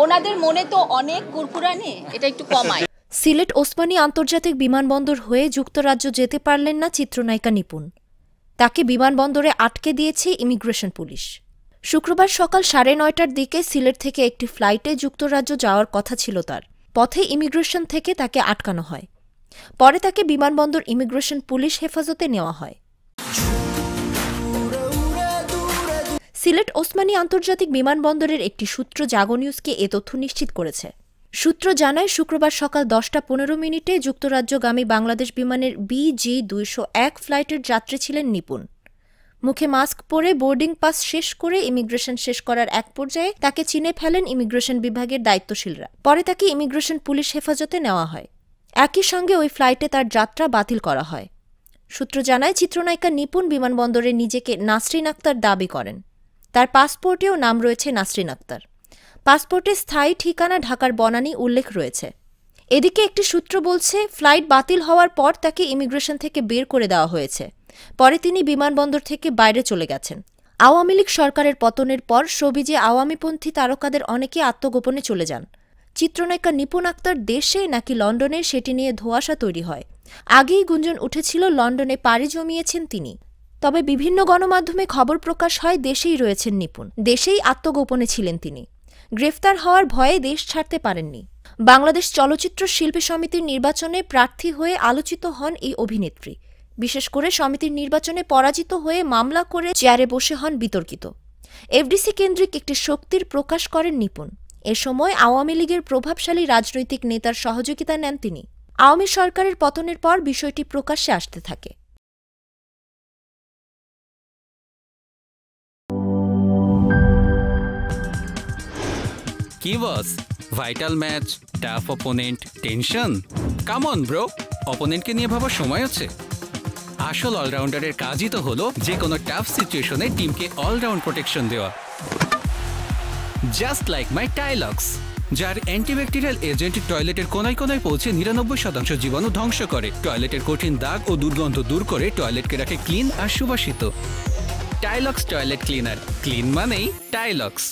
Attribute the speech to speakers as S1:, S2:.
S1: ওনাদের মনে তো অনেক কুরকুরানি, এটা একটু কমায়।
S2: সিলেট ওসমানী আন্তর্জাতিক বিমানবন্দর হয়ে যুক্তরাজ্য যেতে পারলেন না চিত্রনায়িকা নিপুণ। তাকে বিমানবন্দরে আটকে দিয়েছে ইমিগ্রেশন পুলিশ। শুক্রবার সকাল 9:30টার দিকে সিলেট থেকে একটি ফ্লাইটে যুক্তরাজ্য যাওয়ার কথা ছিল তার। পথে ইমিগ্রেশন থেকে তাকে আটকানো হয়। পরে তাকে বিমানবন্দর ইমিগ্রেশন পুলিশ হেফাজতে নেওয়া হয়। সিলেট ওসমানী আন্তর্জাতিক বিমানবন্দরের একটি সূত্র জাগো নিউজকে এ তথ্য নিশ্চিত করেছে। সূত্র জানায়, শুক্রবার সকাল 10:15 যুক্তরাজ্যগামী বাংলাদেশ বিমানের BG-201 ফ্লাইটের যাত্রী ছিলেন নিপুণ। মুখে মাস্ক পরে বোর্ডিং পাস শেষ করে ইমিগ্রেশন শেষ করার এক পর্যায়ে তাকে চিনে ফেলেন ইমিগ্রেশন বিভাগের দায়িত্বশীলরা। পরে তাকে ইমিগ্রেশন পুলিশ হেফাজতে নেওয়া হয়। একই সঙ্গে ওই ফ্লাইটে তার যাত্রা বাতিল করা হয়। সূত্র জানায়, চিত্রনায়িকা নিপুণ বিমানবন্দরে নিজেকে নাসরিন আক্তার দাবি করেন। তার পাসপোর্টেও নাম রয়েছে নাসরিন আক্তার। পাসপোর্টে স্থায়ী ঠিকানা ঢাকার বনানী উল্লেখ রয়েছে। এদিকে একটি সূত্র বলছে, ফ্লাইট বাতিল হওয়ার পর তাকে ইমিগ্রেশন থেকে বের করে দেওয়া হয়েছে। পরে তিনি বিমানবন্দর থেকে বাইরে চলে গেছেন। আওয়ামী লীগ সরকারের পতনের পর শোবিজে আওয়ামীপন্থী তারকাদের অনেকে আত্মগোপনে চলে যান। চিত্রনায়িকা নিপুণ আক্তার দেশে নাকি লন্ডনে, সেটি নিয়ে ধোঁয়াশা তৈরি হয়। আগেই গুঞ্জন উঠেছিল লন্ডনে পাড়ি জমিয়েছেন তিনি। তবে বিভিন্ন গণমাধ্যমে খবর প্রকাশ হয় দেশেই রয়েছেন নিপুণ, দেশেই আত্মগোপনে ছিলেন তিনি। গ্রেফতার হওয়ার ভয়ে দেশ ছাড়তে পারেননি। বাংলাদেশ চলচ্চিত্র শিল্পী সমিতির নির্বাচনে প্রার্থী হয়ে আলোচিত হন এই অভিনেত্রী। বিশেষ করে সমিতির নির্বাচনে পরাজিত হয়ে মামলা করে চেয়ারে বসে হন বিতর্কিত। এফডিসি কেন্দ্রিক একটি শক্তির প্রকাশ করেন নিপুণ। এ সময় আওয়ামী লীগের প্রভাবশালী রাজনৈতিক নেতার সহযোগিতা নেন তিনি। আওয়ামী সরকারের পতনের পর বিষয়টি প্রকাশ্যে আসতে থাকে।
S3: কি boss, vital match, tough opponent, tension? Come on bro, অপোনেন্টকে নিয়ে ভাবার সময় আছে। আসল অলরাউন্ডারের কাজই তো হলো যে কোনো টাফ সিচুয়েশনে টিমকে অলরাউন্ড প্রোটেকশন দেওয়া। জাস্ট লাইক মাই টাইলক্স, যার অ্যান্টিব্যাকটেরিয়াল এজেন্ট টয়লেটের কোনায় কোনায় পৌঁছে 99% জীবাণু ধ্বংস করে, টয়লেটের কঠিন দাগ ও দুর্গন্ধ দূর করে টয়লেটকে রাখে ক্লিন আর সুবাসিত। টাইলক্স টয়লেট ক্লিনার, ক্লিন মানেই টাইলক্স।